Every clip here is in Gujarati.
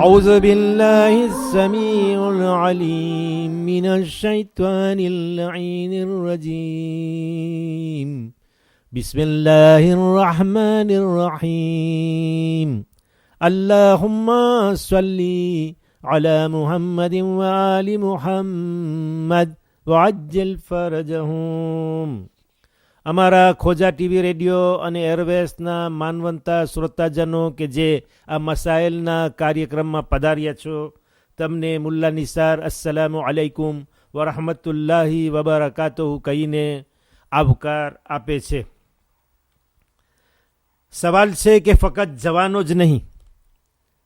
أعوذ بالله السميع العليم من الشيطان اللعين الرجيم بسم الله الرحمن الرحيم اللهم صل على محمد وآل محمد وعجل فرجهم. અમારા ખોજા ટીવી રેડિયો અને એરવેસના માનવંતા શ્રોતાજનો કે જે આ મસાઇલના કાર્યક્રમમાં પધાર્યા છો, તમને મુલ્લા નિસાર અસ્સલામુ અલૈકુમ વરહમતુલ્લાહી વબરકાતુહુ કહીને આવકાર આપે છે. સવાલ છે કે ફક્ત જવાનો જ નહીં,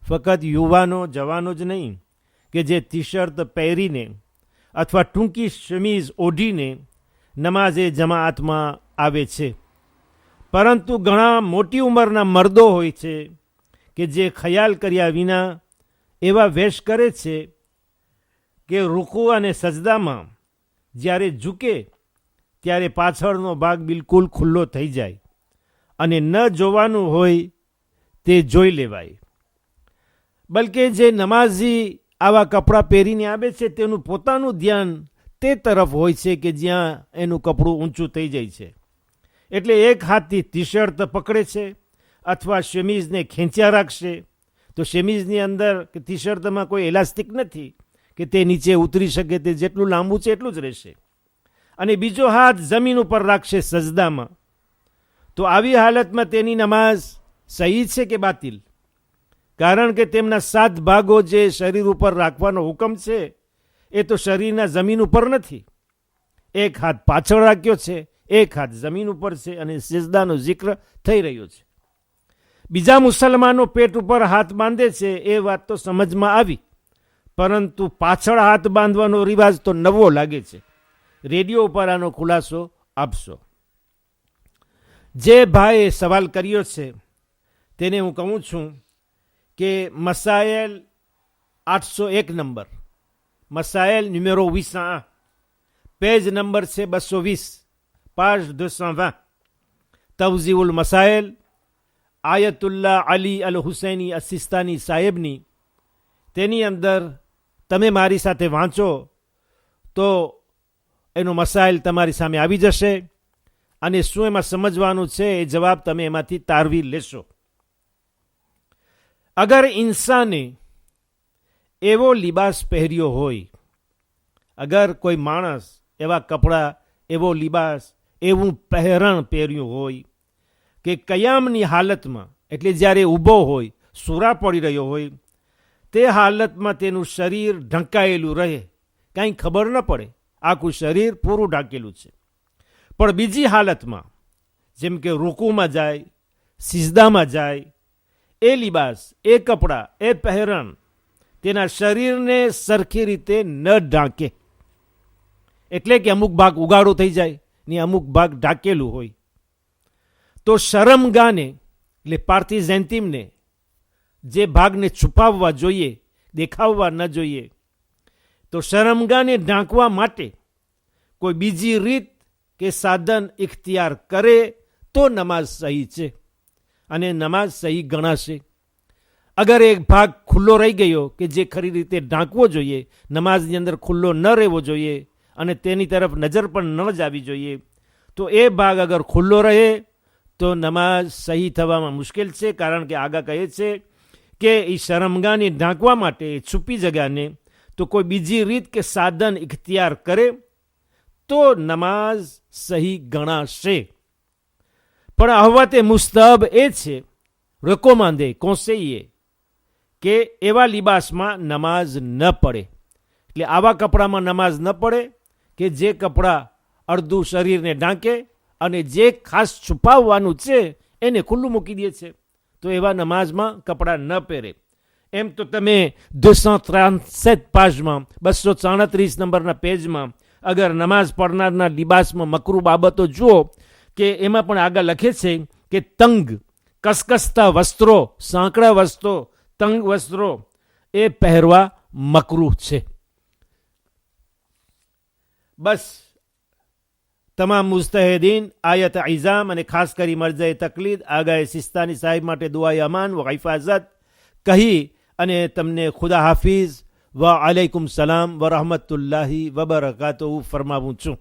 ફક્ત યુવાનો જવાનો જ નહીં કે જે ટી શર્ટ પહેરીને અથવા ટૂંકી શમીઝ ઓઢીને નમાઝે જમાઆતમાં આવે છે, પરંતુ ઘણા મોટી ઉંમરના મર્દો હોય છે કે જે ખ્યાલ કર્યા વિના એવા વેશ કરે છે કે રૂકુ અને સજદામાં જ્યારે ઝૂકે ત્યારે પાછળનો ભાગ બિલકુલ ખુલ્લો થઈ જાય અને ન જોવાનું હોય તે જોઈ લેવાય. બલકે જે નમાઝી આવા કપડાં પહેરીને આવે છે તેનું પોતાનું ધ્યાન તે તરફ હોય છે કે જ્યાં એનું કપડું ઊંચું થઈ જાય છે, એટલે એક હાથથી ટી શર્ટ પકડે છે અથવા શેમીઝને ખેંચ્યા રાખશે તો શેમીઝની અંદર કે ટી શર્ટમાં કોઈ એલાસ્ટિક નથી કે તે નીચે ઉતરી શકે, તે જેટલું લાંબુ છે એટલું જ રહેશે, અને બીજો હાથ જમીન ઉપર રાખશે સજદામાં. તો આવી હાલતમાં તેની નમાઝ સહી છે કે બાતિલ? કારણ કે તેમના 7 ભાગો જે શરીર ઉપર રાખવાનો હુકમ છે એ તો શરીરના જમીન ઉપર નથી. એક હાથ પાછળ રાખ્યો છે, એક હાથ જમીન ઉપર છે અને સિજદાનો જિક્ર થઈ રહ્યો છે. બીજા મુસલમાનો પેટ ઉપર હાથ બાંધે છે એ વાત તો સમજમાં આવી, પરંતુ પાછળ હાથ બાંધવાનો રિવાજ તો નવો લાગે છે. રેડિયો ઉપર આનો ખુલાસો આપશો. જે ભાઈએ સવાલ કર્યો છે તેને હું કહું છું કે મસાઇલ 801 નંબર, મસાઇલ નુમેરો 801, પેજ નંબર છે 220, page 220, તવઝીઉલ મસાઇલ આયતુલ્લાહ અલી અલ હુસૈની અસિસ્તાની સાહેબની. તેની અંદર તમે મારી સાથે વાંચો તો એનો મસાઇલ તમારી સામે આવી જશે અને શું એમાં સમજવાનું છે એ જવાબ તમે એમાંથી તારવી લેશો. અગર ઇન્સાને એવો લિબાસ પહેર્યો હોય, અગર કોઈ માણસ એવા કપડાં, એવો લિબાસ, એવું પહેરણ પહેર્યું હોય કે કયામની હાલતમાં, એટલે જ્યારે ઊભો હોય, સૂરા પડી રહ્યો હોય, તે હાલતમાં તેનું શરીર ઢંકાયેલું રહે, કાંઈ ખબર ન પડે, આખું શરીર પૂરું ઢાંકેલું છે. પણ બીજી હાલતમાં જેમ કે રૂકુમાં જાય, સિજદામાં જાય, એ લિબાસ, એ કપડાં, એ પહેરણ તેના શરીરને સરખી રીતે ન ઢાંકે, એટલે કે અમુક ભાગ ઉગાડો થઈ જાય ને અમુક ભાગ ઢાંકેલું હોય, તો શરમગાને એટલે પાર્થિઝેન્ટિમને જે ભાગને છુપાવવા જોઈએ, દેખાવવા ન જોઈએ, તો શરમગાને ઢાંકવા માટે કોઈ બીજી રીત કે સાધન ઇખ્તિયાર કરે તો નમાઝ સહી છે અને નમાઝ સહી ગણાશે. અગર એક ભાગ ખુલ્લો રહી ગયો કે જે ખરી રીતે ઢાંકવો જોઈએ, નમાઝની અંદર ખુલ્લો ન રહેવો જોઈએ અને તેની તરફ નજર પણ ન જ આવી જોઈએ, તો એ ભાગ અગર ખુલ્લો રહે તો નમાઝ સહી થવામાં મુશ્કેલ છે. કારણ કે આગા કહે છે કે એ શરમગાને ઢાંકવા માટે છુપી જગાને તો કોઈ બીજી રીત કે સાધન ઇખ્તિયાર કરે તો નમાઝ સહી ગણાશે. પણ અહવતે મુસ્તહબ એ છે, રેકોમાંદે કોસેઈએ કે એવા લિબાસમાં નમાઝ ન પડે, એટલે આવા કપડામાં નમાઝ ન પડે કે જે કપડાં અડધું શરીરને ઢાંકે અને જે ખાસ છુપાવવાનું છે એને ખુલ્લું મૂકી દે છે, તો એવા નમાઝમાં કપડાં ન પહેરે. એમ તો તમે 237 પાજમાં 237 નંબરના પેજમાં અગર નમાઝ પડનારના લિબાસમાં મકરૂ બાબતો જુઓ કે એમાં પણ આગળ લખે છે કે તંગ કસકસતા વસ્ત્રો, સાંકડા વસ્ત્રો, તંગ વસ્ત્રો એ પહેરવા મકરૂહ છે. બસ તમામ મુસ્તહિદીન આયત ઇઝામ અને ખાસ કરી મરજાએ તકલીદ આગાએ સિસ્તાની સાહેબ માટે દુઆએ અમાન વ હિફાઝત કહી અને તમને ખુદા હાફિઝ વ અલૈકુમ સલામ વ રહમતુલ્લાહી વબરકાતુહુ ફરમાવું છું.